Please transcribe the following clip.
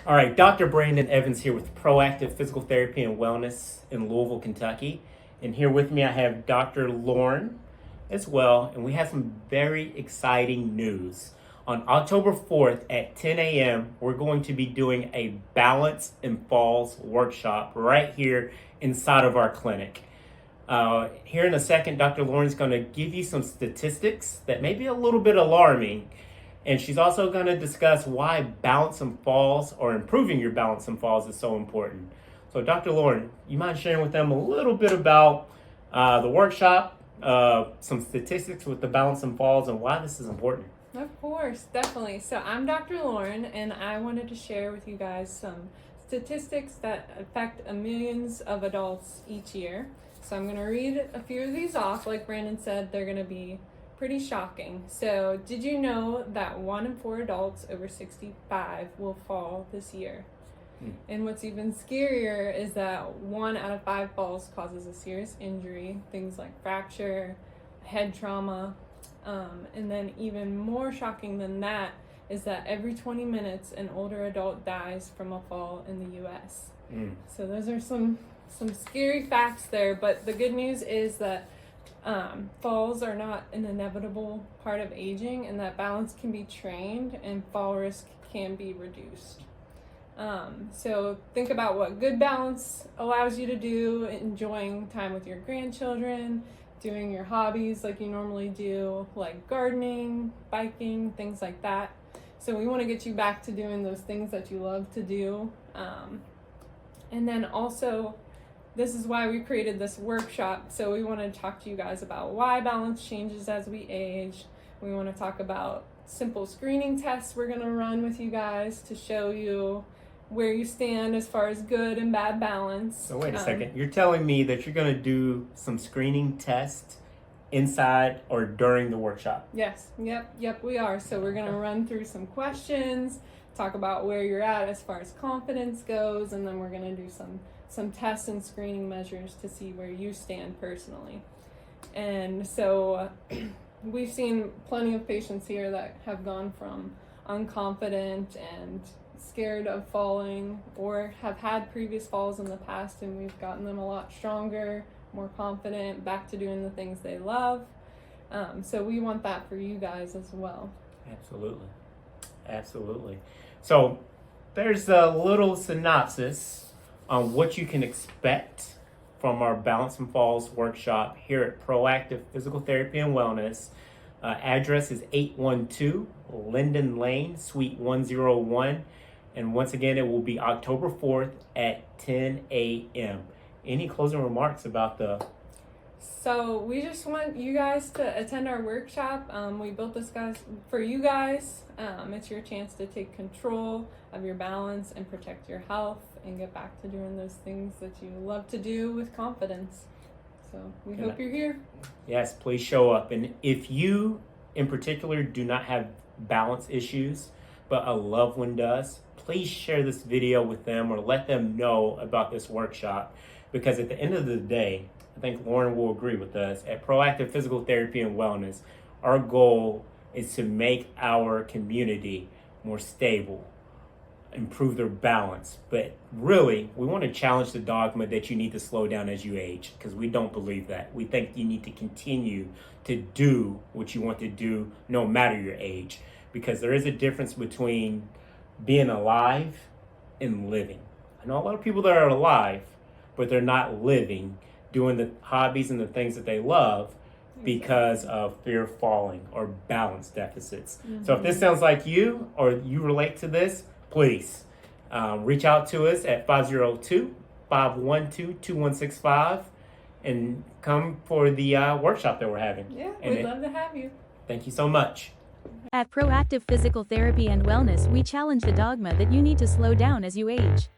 All right, Dr. Brandon Evans here with Proactive Physical Therapy and Wellness in Louisville, Kentucky. And here with me I have Dr. Lauren as well, and we have some very exciting news. On October 4th at 10 a.m., we're going to be doing a balance and falls workshop right here inside of our clinic. Here in a second, Dr. Lauren's going to give you some statistics that may be a little bit alarming. And she's also going to discuss why balance and falls, or improving your balance and falls, is so important. So Dr. Lauren, you mind sharing with them a little bit about the workshop, some statistics with the balance and falls, and why this is important? Of course, definitely. So I'm Dr. Lauren, and I wanted to share with you guys some statistics that affect millions of adults each year. So I'm going to read a few of these off. Like Brandon said, they're going to be pretty shocking. So did you know that 1 in 4 adults over 65 will fall this year? And what's even scarier is that 1 out of 5 falls causes a serious injury, things like fracture, head trauma, and then even more shocking than that is that every 20 minutes an older adult dies from a fall in the US. So those are some scary facts there, but the good news is that falls are not an inevitable part of aging, and that balance can be trained and fall risk can be reduced. So think about what good balance allows you to do: enjoying time with your grandchildren, doing your hobbies like you normally do, like gardening, biking, things like that. So we want to get you back to doing those things that you love to do. And then also, this is why we created this workshop. So we want to talk to you guys about why balance changes as we age. We want to talk about simple screening tests we're going to run with you guys to show you where you stand as far as good and bad balance. So wait a second. You're telling me that you're going to do some screening tests inside or during the workshop? Yes. Yep, we are. So we're going to run through some questions, talk about where you're at as far as confidence goes, and then we're going to do some tests and screening measures to see where you stand personally. And so we've seen plenty of patients here that have gone from unconfident and scared of falling, or have had previous falls in the past, and we've gotten them a lot stronger, more confident, back to doing the things they love. So we want that for you guys as well. Absolutely. So there's a little synopsis on what you can expect from our Balance and Falls workshop here at Proactive Physical Therapy and Wellness. Address is 812 Lyndon Lane, Suite 101. And once again, it will be October 4th at 10 a.m. Any closing remarks about the... So we just want you guys to attend our workshop. We built this guys for you guys. It's your chance to take control of your balance and protect your health and get back to doing those things that you love to do with confidence. So we hope you're here. Yes, please show up. And if you in particular do not have balance issues, but a loved one does, please share this video with them or let them know about this workshop. Because at the end of the day, I think Lauren will agree with us, at Proactive Physical Therapy and Wellness, our goal is to make our community more stable, improve their balance. But really, we want to challenge the dogma that you need to slow down as you age, because we don't believe that. We think you need to continue to do what you want to do no matter your age, because there is a difference between being alive and living. I know a lot of people that are alive, but they're not living, doing the hobbies and the things that they love because of fear of falling or balance deficits. So if this sounds like you, or you relate to this, please reach out to us at 502-512-2165 and come for the workshop that we're having. Yeah, we'd love to have you. Thank you so much. At Proactive Physical Therapy and Wellness, we challenge the dogma that you need to slow down as you age.